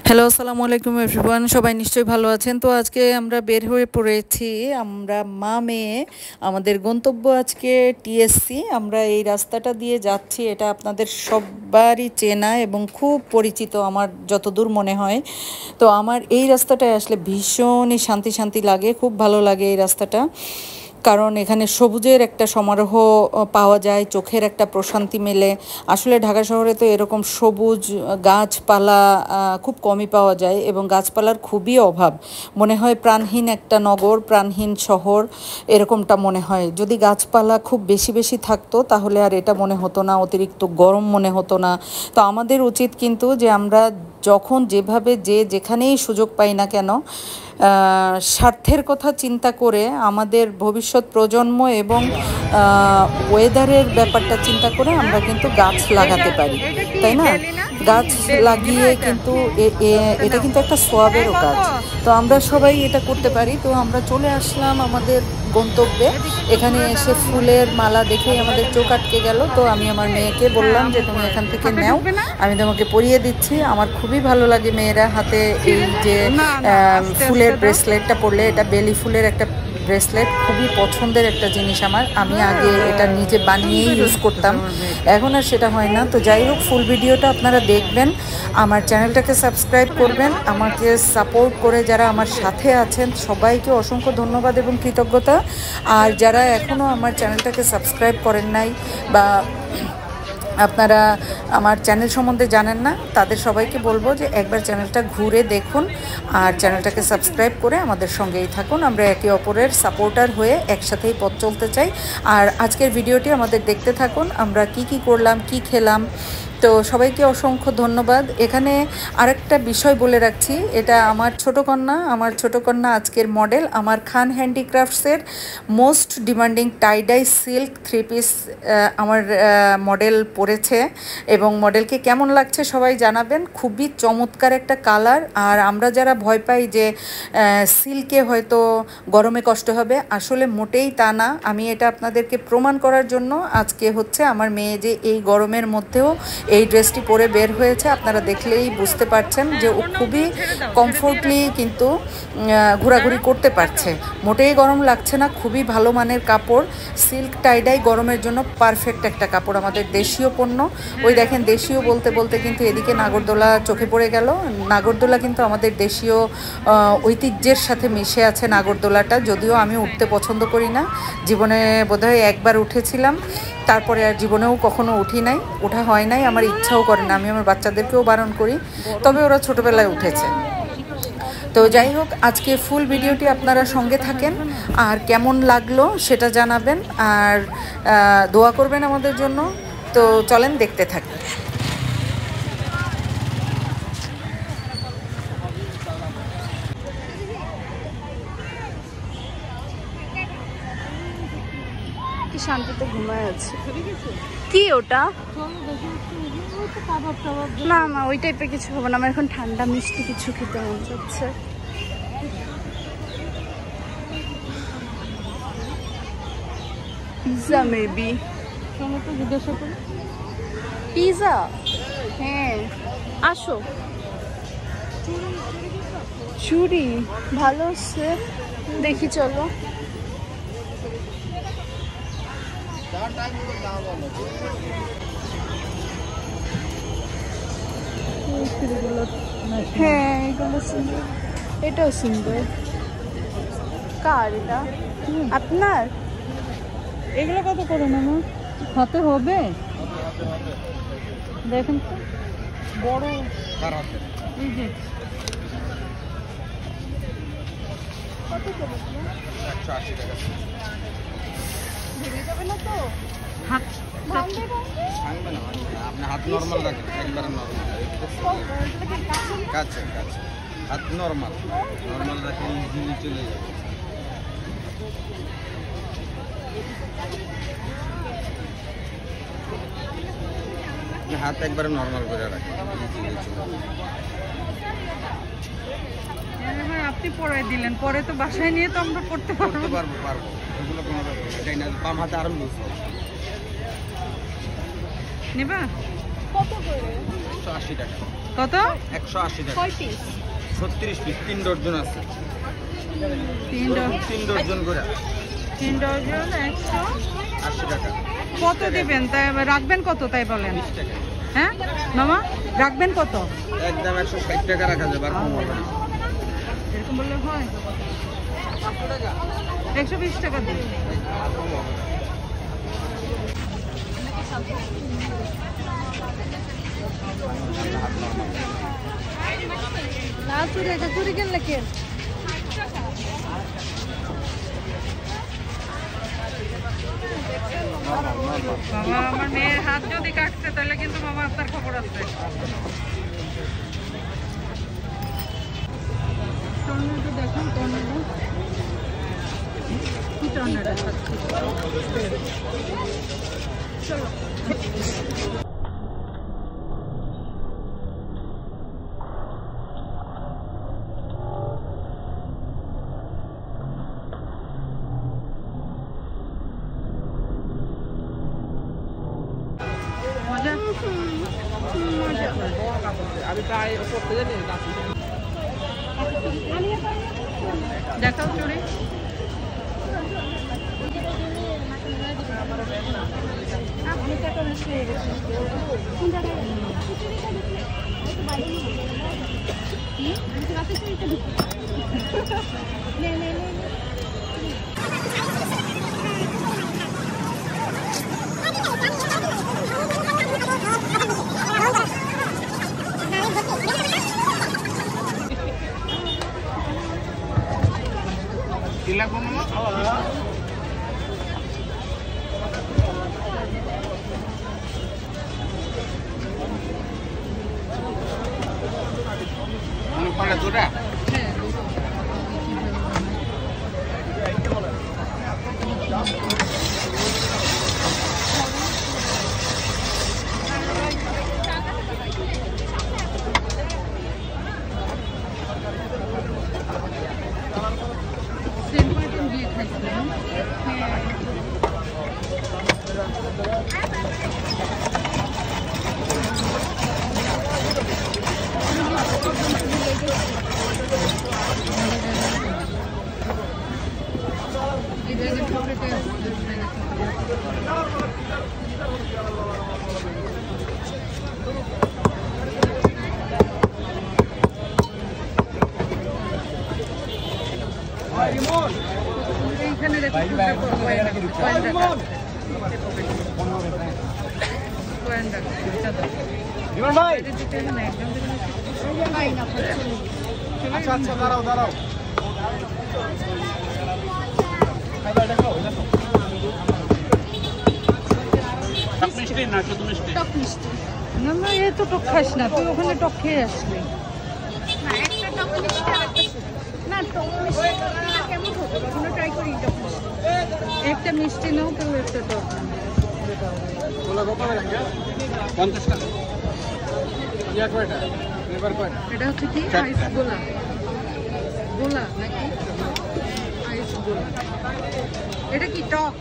Hello, আসসালামু আলাইকুম everyone. সবাই নিশ্চয়ই ভালো আছেন। তো আজকে আমরা বের হয়ে পড়েছি, আমরা মা মেয়ে। আমাদের গন্তব্য আজকে টিএসসি। আমরা এই রাস্তাটা দিয়ে যাচ্ছি, এটা আপনাদের সবারই চেনা এবং খুব পরিচিত আমার যতদূর মনে হয়। তো আমার এই রাস্তাটায় আসলে ভীষণই শান্তি শান্তি লাগে, খুব ভালো লাগে এই রাস্তাটা। কারণ এখানে সবুজের একটা সমারোহ পাওয়া যায়, চোখের একটা প্রশান্তি মেলে। আসলে ঢাকা শহরে তো এরকম সবুজ গাছপালা খুব কমই পাওয়া যায় এবং গাছপালার খুবই অভাব। মনে হয় প্রাণহীন একটা নগর, প্রাণহীন শহর, এরকমটা মনে হয়। যদি গাছপালা খুব বেশি বেশি থাকতো তাহলে আর এটা মনে হতো না, অতিরিক্ত গরম মনে হতো না। তো আমাদের উচিত কিন্তু যে আমরা যখন যেভাবে যেখানেই সুযোগ পাই না কেন, স্বার্থের কথা চিন্তা করে আমাদের ভবিষ্যৎ প্রজন্ম এবং ওয়েদারের ব্যাপারটা চিন্তা করে আমরা কিন্তু গাছ লাগাতে পারি, তাই না? গাছ লাগিয়ে কিন্তু এটা কিন্তু একটা সোয়াবেরও কাজ। তো আমরা সবাই এটা করতে পারি। তো আমরা চলে আসলাম আমাদের গন্তব্যে। এখানে এসে ফুলের মালা দেখেই আমাদের চোখ আটকে গেল। তো আমি আমার মেয়েকে বললাম যে তুমি এখান থেকে নাও, আমি তোমাকে পরিয়ে দিচ্ছি। আমার খুবই ভালো লাগে মেয়েরা হাতে এই যে ফুলের ব্রেসলেটটা পরলে। এটা বেলি ফুলের একটা ব্রেসলেট, খুবই পছন্দের একটা জিনিস আমার। আমি আগে এটা নিজে বানিয়েই ইউজ করতাম, এখন আর সেটা হয় না। তো যাই হোক, ফুল ভিডিওটা আপনারা দেখবেন, আমার চ্যানেলটাকে সাবস্ক্রাইব করবেন। আমাকে সাপোর্ট করে যারা আমার সাথে আছেন সবাইকে অসংখ্য ধন্যবাদ এবং কৃতজ্ঞতা। আর যারা এখনও আমার চ্যানেলটাকে সাবস্ক্রাইব করেন নাই বা আপনারা আমার চ্যানেল সম্বন্ধে জানেন না, তাদের সবাইকে বলবো যে একবার চ্যানেলটা ঘুরে দেখুন আর চ্যানেলটাকে সাবস্ক্রাইব করে আমাদের সঙ্গেই থাকুন। আমরা একে অপরের সাপোর্টার হয়ে একসাথেই পথ চলতে চাই। আর আজকের ভিডিওটি আমাদের দেখতে থাকুন, আমরা কি করলাম, কি খেলাম। তো সবাইকে অসংখ্য ধন্যবাদ। এখানে আরেকটা বিষয় বলে রাখছি, এটা আমার ছোটো কন্যা আজকের মডেল। আমার খান হ্যান্ডিক্রাফটসের most demanding tie dye silk 3 piece আমার মডেল পরেছে এবং মডেলকে কেমন লাগছে সবাই জানাবেন। খুবই চমৎকার একটা কালার। আর আমরা যারা ভয় পাই যে সিল্কে হয়তো গরমে কষ্ট হবে, আসলে মোটেই তা না। আমি এটা আপনাদেরকে প্রমাণ করার জন্য আজকে আমার মেয়ে যে এই গরমের মধ্যেও এই ড্রেসটি পরে বের হয়েছে, আপনারা দেখলেই বুঝতে পারছেন যে ও খুবই কমফোর্টলি কিন্তু ঘোরাঘুরি করতে পারছে। মোটেই গরম লাগছে না, খুবই ভালো মানের কাপড়। সিল্ক টাইডাই গরমের জন্য পারফেক্ট একটা কাপড়, আমাদের দেশীয় পণ্য। ওই দেখেন, দেশীয় বলতে বলতে কিন্তু এদিকে নাগরদোলা চোখে পড়ে গেল। নাগরদোলা কিন্তু আমাদের দেশীয় ঐতিহ্যের সাথে মিশে আছে নাগরদোলাটা, যদিও আমি উঠতে পছন্দ করি না। জীবনে বোধহয় একবার উঠেছিলাম, তারপরে আর জীবনেও কখনো উঠি নাই, ওঠা হয় নাই, আমার ইচ্ছাও করে না। আমি আমার বাচ্চাদেরকেও বারণ করি, তবে ওরা ছোটোবেলায় উঠেছে। তো যাই হোক, আজকে ফুল ভিডিওটি আপনারা সঙ্গে থাকেন আর কেমন লাগলো সেটা জানাবেন আর দোয়া করবেন আমাদের জন্য। তো চলেন দেখতে থাকি। কি শান্তিতে ঘুমায় আছে। কি ওটা? না না, ওই টাইপের কিছু হবে না। আমার এখন ঠান্ডা মিষ্টি কিছু খেতে মন যাচ্ছে। Pizza maybe. জিজ্ঞাসা করি। পিৎজা? হ্যাঁ, আসো। চুড়ি ভালো হচ্ছে, দেখি চলো। হ্যাঁ, এগুলো সুন্দর, এটাও সুন্দর। কার এটা? আপনার? এগুলো কত করে নেবো? হাতে হবে, দেখেন তো বড়। এই যে কত করে? 180 টাকা। ভেঙে যাবে না তো? হাত ভাঙবে ভাঙবে না, আপনি হাত নর্মাল রাখেন, একবারে নর্মাল। কাছে কাছে হাত নর্মাল রাখেন, ইজিলি চলে যাবে। হাত একবারে নর্মাল করে রাখেন, ইজিলি চলে যাবে। আপনি পড়াই দিলেন, পরে তো বাসায় নিয়ে তো আমরা পড়তে পারবো। এগুলো কোনো ব্যাপার না, বাম হাতে আরো লুজ নেবা? কত করে? 180 টাকা। কত? 180 টাকা। 6 পিস 36 পিস 3 ডজন আছে। 3 ডজন করে 3 ডজন 180 টাকা। কত দিবেন তাই রাখবেন কত তাই বলেন? 20 টাকা। হ্যাঁ মামা রাখবেন কত? একদম 160 টাকা রাখা যাবে, আর কম হবে না। এরকম বললে হয়? 120 টাকা দিন। না চুরি এটা চুরি কিনলে কে? বাবা আমার মেয়ের হাত যদি কাটছে তাহলে কিন্তু মামা আপনার খবর আছে। টর্নেডো দেখুন, টর্নেডো কি টর্নেডো? চলো মজা মজা। দেখাও চুরি। এইখানে দেখো আচ্ছা দাঁড়াও দাঁড়াও। টক মিষ্টি না না, এ তো টক খাস না, তুই ওখানে টক খেয়ে আসবি। না, একটা টক মিষ্টি আর একটা শুকনো। না টক মিষ্টি কেমন হবে? কখনো ট্রাই করি টক মিষ্টি। একটা মিষ্টি নাও, কেউ একটা টক নাও। 50 টাকা। ইয়া কয়টা? এবার কয়টা? এটা হচ্ছে কি আইস গোলা, গোলা নাকি আইস গোলা? এটা কি টক?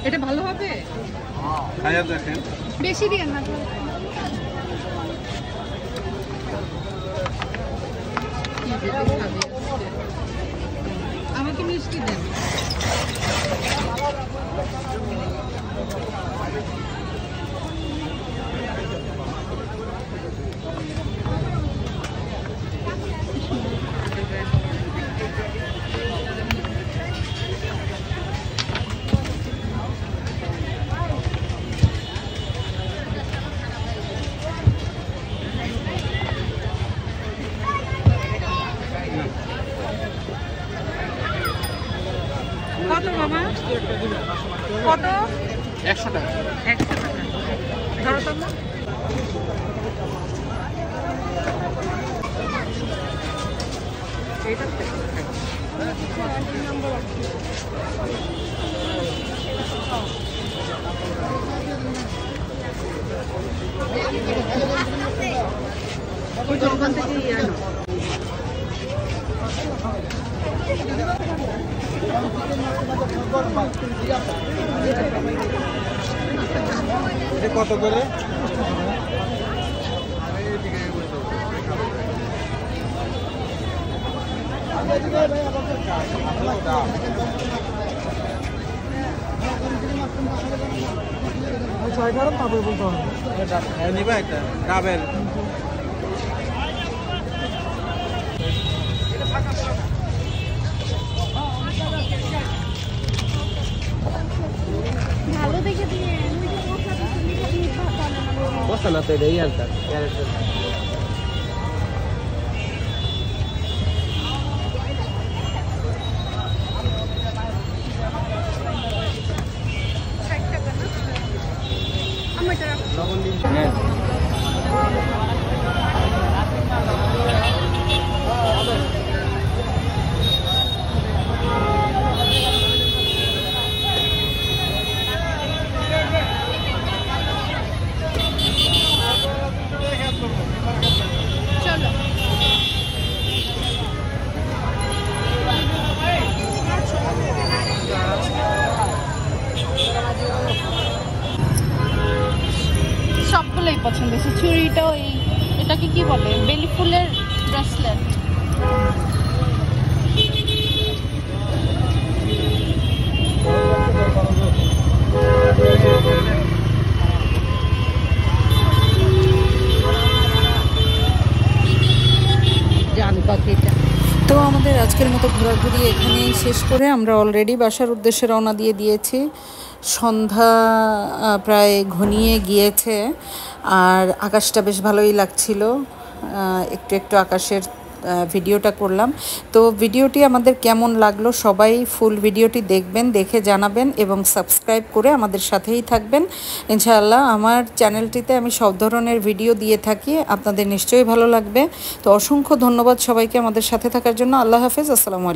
এটা ভালো হবে? খাইয়া দেখেন। বেশি দিয়ে না। কি দিবি খাবি? আমাকে মিষ্টি দেন। কত মামা? কত? 100 টাকা। 100 টাকা। ধরো তো মা। এইটা ওখান থেকে ইয়ে আনো। কত করে? ডাবেল ভালো দেখে দিয়ে বসা না তো এই আনতা লবণ দিন চলো সবগুলোই পছন্দ হয়েছে। চুড়িটাও এটাকে কি বলে, বেলি ফুলের ব্রেসলেট। জানি পাখিটা তো আমাদের আজকের মতো ঘোরাঘুরি এখানেই শেষ করে আমরা অলরেডি বাসার উদ্দেশ্যে রওনা দিয়ে দিয়েছি। সন্ধ্যা প্রায় ঘনিয়ে গিয়েছে আর আকাশটা বেশ ভালোই লাগছিল। একটু একটু আকাশের ভিডিওটা করলাম। তো ভিডিওটি আমাদের কেমন লাগলো সবাই ফুল ভিডিওটি দেখবেন, দেখে জানাবেন এবং সাবস্ক্রাইব করে আমাদের সাথেই থাকবেন ইনশাআল্লাহ। আমার চ্যানেলটিতে আমি সব ধরনের ভিডিও দিয়ে থাকি, আপনাদের নিশ্চয়ই ভালো লাগবে। তো অসংখ্য ধন্যবাদ সবাইকে আমাদের সাথে থাকার জন্য। আল্লাহ হাফেজ, আসসালামু আলাইকুম।